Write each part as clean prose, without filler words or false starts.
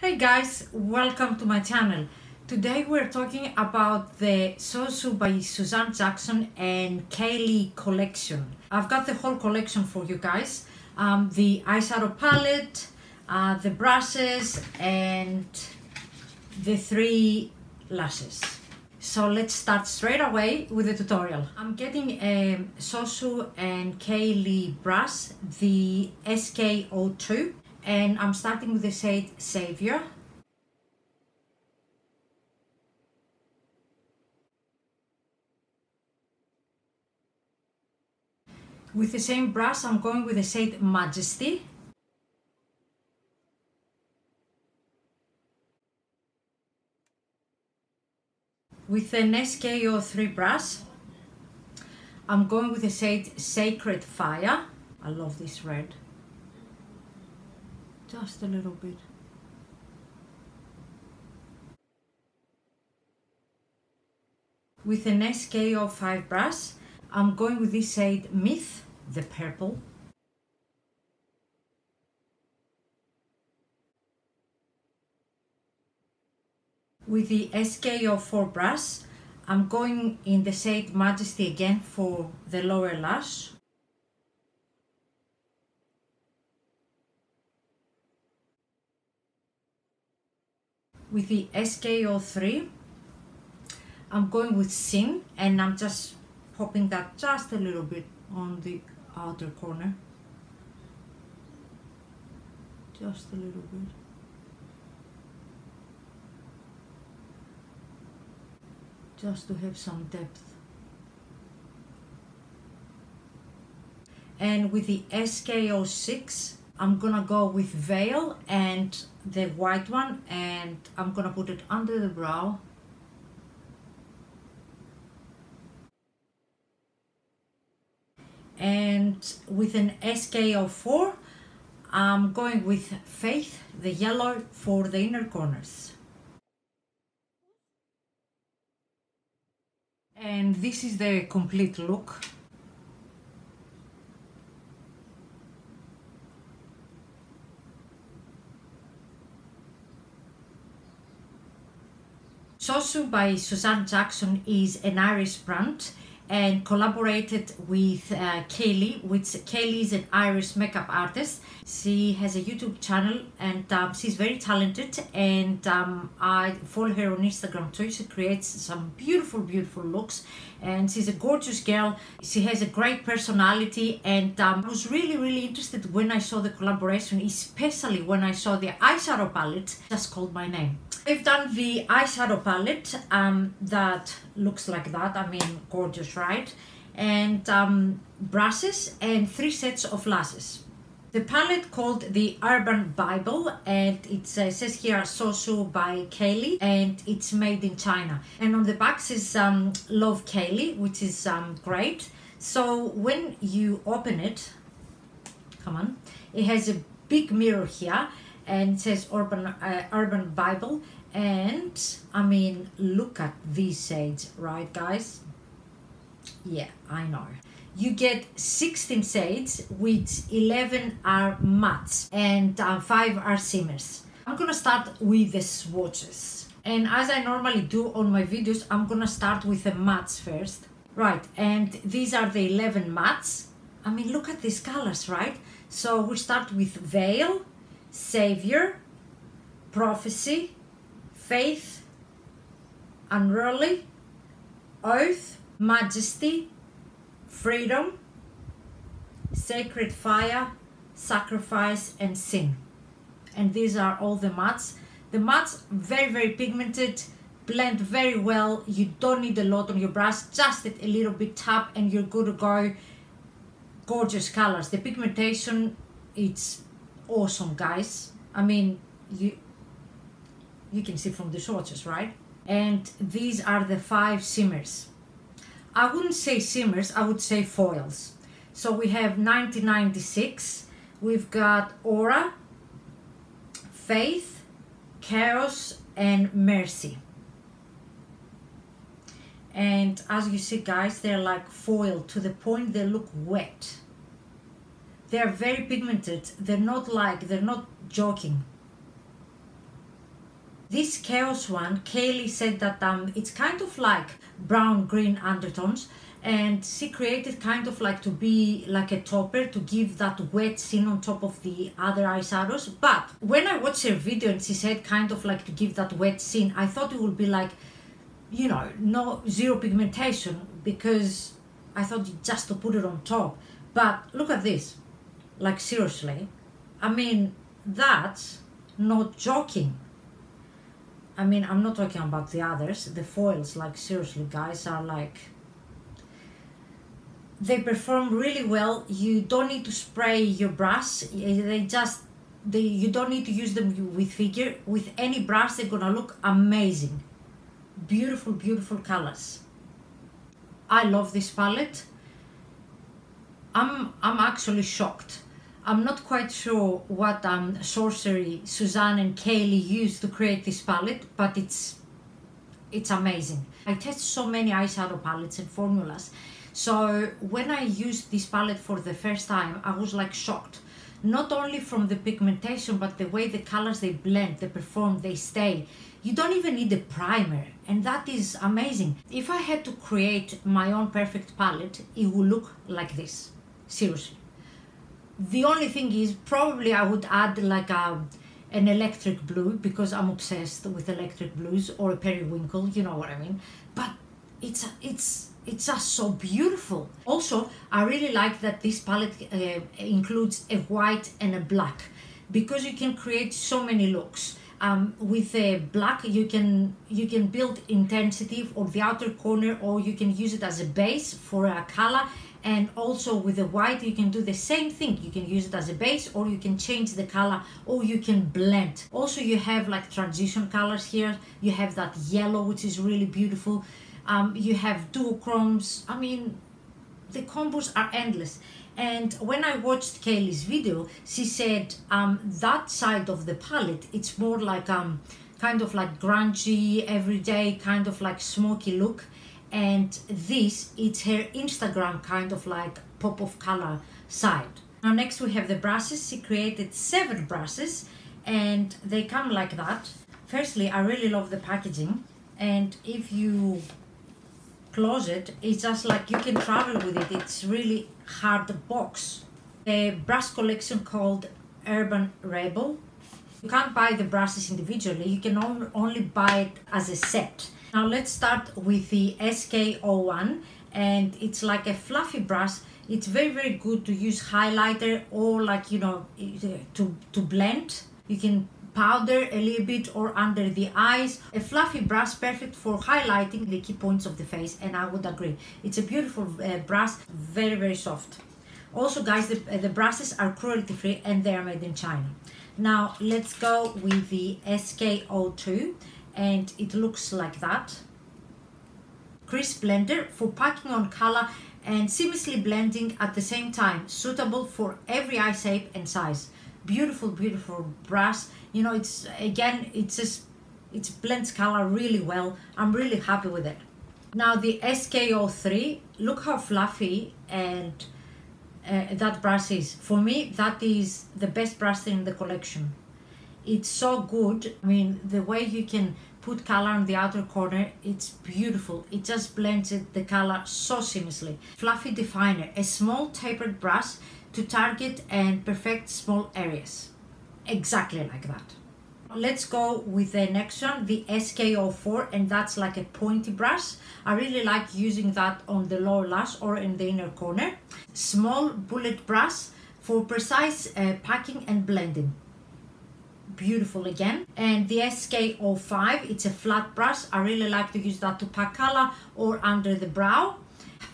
Hey guys, welcome to my channel. Today we're talking about the Sosu by Susan Jackson and Keilidh collection. I've got the whole collection for you guys. The eyeshadow palette, the brushes and the 3 lashes. So let's start straight away with the tutorial. I'm getting a Sosu and Keilidh brush, the SK02. And I'm starting with the shade Savior. With the same brush, I'm going with the shade Majesty. With an SK03 brush, I'm going with the shade Sacred Fire. I love this red. Just a little bit. With an SK05 brush, I'm going with this shade Myth, the purple. With the SK04 brush, I'm going in the shade Majesty again for the lower lash. With the SK03, I'm going with Sin, and I'm just popping that just a little bit on the outer corner. Just a little bit. Just to have some depth. And with the SK06, I'm gonna go with Veil and the white one, and I'm gonna put it under the brow. And with an SK04, I'm going with Faith, the yellow, for the inner corners. And this is the complete look. Sosu by Susan Jackson is an Irish brand and collaborated with Keilidh, which Keilidh is an Irish makeup artist. She has a YouTube channel and she's very talented, and I follow her on Instagram too. She creates some beautiful looks, and she's a gorgeous girl. She has a great personality, and I was really interested when I saw the collaboration, especially when I saw the eyeshadow palette. Just called my name. I've done the eyeshadow palette that looks like that. I mean, gorgeous, right? And brushes and 3 sets of lashes. The palette called the Urban Bible, and it says here Sosu by Keilidh, and it's made in China. And on the back says Love Keilidh, which is great. So when you open it, come on, it has a big mirror here, and it says Urban Bible. And I mean, look at these shades, right guys? Yeah, I know. You get 16 shades, which 11 are mattes and 5 are shimmers. I'm gonna start with the swatches, and as I normally do on my videos, I'm gonna start with the mattes first. Right, and these are the 11 mattes. I mean, look at these colors, right? So we start with Veil, Savior, Prophecy, Faith, Unruly, Oath, Majesty, Freedom, Sacred Fire, Sacrifice, and Sin. And these are all the mattes. The mattes, very pigmented, blend very well. You don't need a lot on your brush, just a little bit tap and you're good to go. Gorgeous colors. The pigmentation, it's awesome, guys. I mean, you can see from the swatches, right? And these are the 5 shimmers. I wouldn't say shimmers, I would say foils. So we have 1996, we've got Aura, Faith, Chaos, and Mercy. And as you see, guys, they're like foil to the point they look wet. They're very pigmented. They're not joking. This Chaos one, Keilidh said that it's kind of like brown green undertones, and she created kind of like to be like a topper to give that wet sheen on top of the other eyeshadows. But when I watched her video and she said kind of like to give that wet sheen, I thought it would be like, you know, no, zero pigmentation, because I thought just to put it on top. But look at this, like seriously, I mean, that's not joking. I mean, I'm not talking about the others, the foils, like seriously guys, are like, they perform really well. You don't need to spray your brush, you don't need to use them with figure. With any brush they're gonna look amazing. Beautiful, beautiful colors. I love this palette. I'm actually shocked. I'm not quite sure what sorcery Suzanne and Keilidh used to create this palette, but it's amazing. I test so many eyeshadow palettes and formulas, so when I used this palette for the first time, I was like shocked. Not only from the pigmentation, but the way the colors they blend, they perform, they stay. You don't even need a primer, and that is amazing. If I had to create my own perfect palette, it would look like this, seriously. The only thing is, probably I would add like an electric blue, because I'm obsessed with electric blues, or a periwinkle, you know what I mean. But it's just so beautiful. Also, I really like that this palette includes a white and a black, because you can create so many looks. With a black, you can build intensity on the outer corner, or you can use it as a base for a color. And also with the white, you can do the same thing. You can use it as a base, or you can change the color, or you can blend. Also, you have like transition colors here. You have that yellow, which is really beautiful. You have duochromes. I mean, the combos are endless. And when I watched Keilidh's video, she said that side of the palette, it's more like kind of like grungy, everyday, kind of like smoky look. And this, it's her Instagram kind of like pop of color side. Now next we have the brushes. She created 7 brushes, and they come like that. Firstly, I really love the packaging, and if you close it, it's just like you can travel with it. It's really hard box. A brush collection called Urban Rebel. You can't buy the brushes individually, you can only buy it as a set. Now let's start with the SK01, and it's like a fluffy brush. It's very, very good to use highlighter, or like, you know, to blend. You can powder a little bit or under the eyes. A fluffy brush, perfect for highlighting the key points of the face, and I would agree. It's a beautiful brush, very, very soft. Also guys, the brushes are cruelty free, and they are made in China. Now let's go with the SK02, and it looks like that. Crisp blender for packing on color and seamlessly blending at the same time, suitable for every eye shape and size. Beautiful, beautiful brush. You know, it's again, it blends color really well. I'm really happy with it. Now the SK03, look how fluffy and that brush is. For me, that is the best brush in the collection. It's so good. I mean, the way you can put color on the outer corner, it's beautiful. It just blends the color so seamlessly. Fluffy definer, a small tapered brush to target and perfect small areas. Exactly like that. Let's go with the next one, the SK04, and that's like a pointy brush. I really like using that on the lower lash or in the inner corner. Small bullet brush for precise packing and blending. Beautiful again. And the SK05, it's a flat brush. I really like to use that to pack color or under the brow.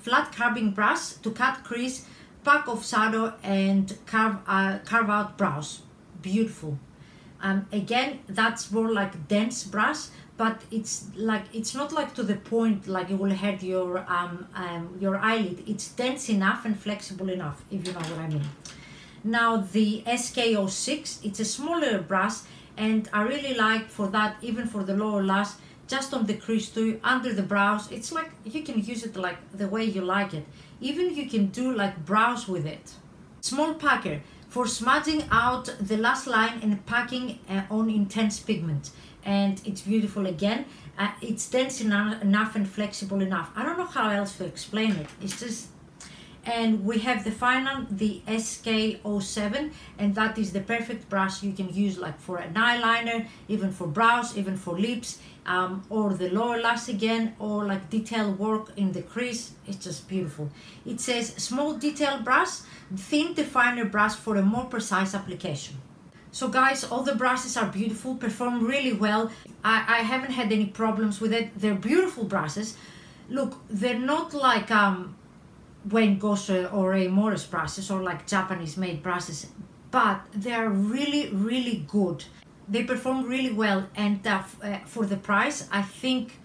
Flat carving brush to cut crease, pack of shadow, and carve out brows. Beautiful. Again, that's more like dense brush, but it's not like to the point like it will hurt your eyelid. It's dense enough and flexible enough, if you know what I mean. Now the SK06, it's a smaller brush, and I really like for that, even for the lower lash, just on the crease too, under the brows. It's like you can use it like the way you like it. Even you can do like brows with it. Small packer, for smudging out the last line and packing on intense pigment. And it's beautiful again. It's dense enough and flexible enough. I don't know how else to explain it. It's just... And we have the final, the SK07, and that is the perfect brush you can use like for an eyeliner, even for brows, even for lips, or the lower lash again, or like detail work in the crease. It's just beautiful. It says small detail brush, thin definer brush for a more precise application. So guys, all the brushes are beautiful, perform really well. I haven't had any problems with it. They're beautiful brushes. Look, they're not like Wayne Goss or Ray Morris brushes or like Japanese made brushes, but they are really good. They perform really well, and for the price I think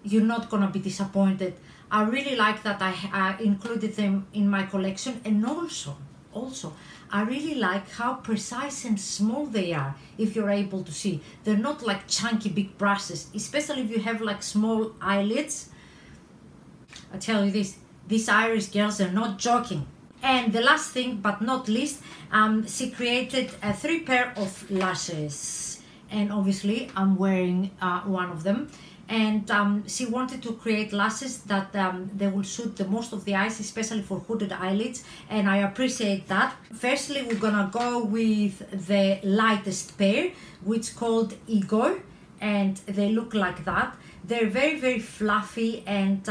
you're not gonna be disappointed. I really like that I included them in my collection, and also I really like how precise and small they are. If you're able to see, they're not like chunky big brushes, especially if you have like small eyelids. I tell you this, these Irish girls are not joking. And the last thing but not least, she created 3 pair of lashes, and obviously I'm wearing one of them. And she wanted to create lashes that they will suit the most of the eyes, especially for hooded eyelids, and I appreciate that. Firstly, we're gonna go with the lightest pair, which is called Ego, and they look like that. They're very fluffy and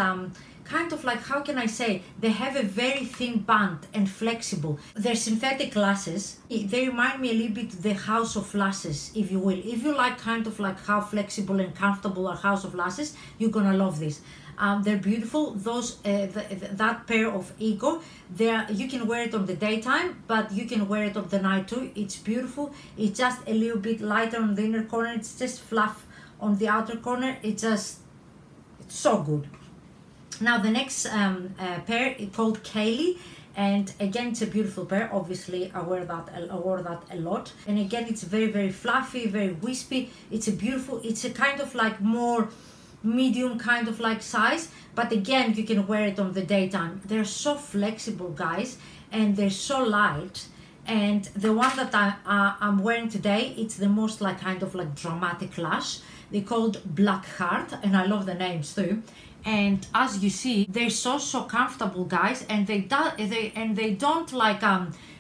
kind of like, how can I say, they have a very thin band and flexible. They're synthetic lashes. They remind me a little bit of the House of Lashes, if you will. If you like kind of like how flexible and comfortable are House of Lashes, you're gonna love this. They're beautiful. Those that pair of Ego, you can wear it on the daytime, but you can wear it on the night too. It's beautiful. It's just a little bit lighter on the inner corner. It's just fluff on the outer corner. It's so good. Now the next pair is called Keilidh, and again it's a beautiful pair. Obviously I wore that a lot, and again it's very fluffy, very wispy. It's a kind of like more medium kind of like size, but again you can wear it on the daytime. They're so flexible, guys, and they're so light. And the one that I'm wearing today, it's the most like kind of like dramatic lash. They're called Black Heart, and I love the names too. And as you see, they're so comfortable, guys, and they don't like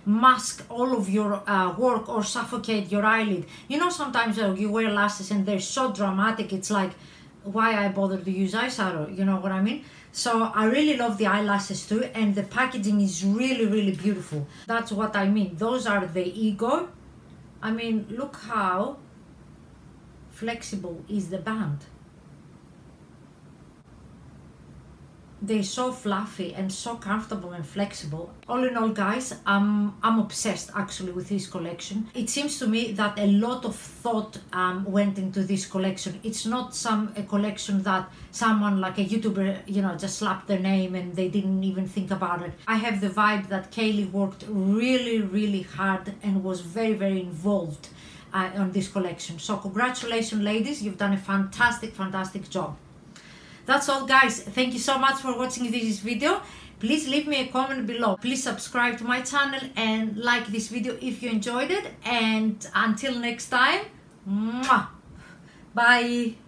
mask all of your work or suffocate your eyelid. You know, sometimes you wear lashes and they're so dramatic, it's like, why I bother to use eyeshadow, you know what I mean? So I really love the eyelashes too, and the packaging is really beautiful. That's what I mean. Those are the Ego. I mean, look how flexible is the band. They're so fluffy and so comfortable and flexible. All in all, guys, I'm obsessed actually with this collection. It seems to me that a lot of thought went into this collection. It's not a collection that someone like a YouTuber, you know, just slapped their name and they didn't even think about it. I have the vibe that Keilidh worked really hard and was very involved on this collection. So congratulations, ladies, you've done a fantastic job. That's all, guys. Thank you so much for watching this video. Please leave me a comment below. Please subscribe to my channel and like this video if you enjoyed it. And until next time, mwah, bye.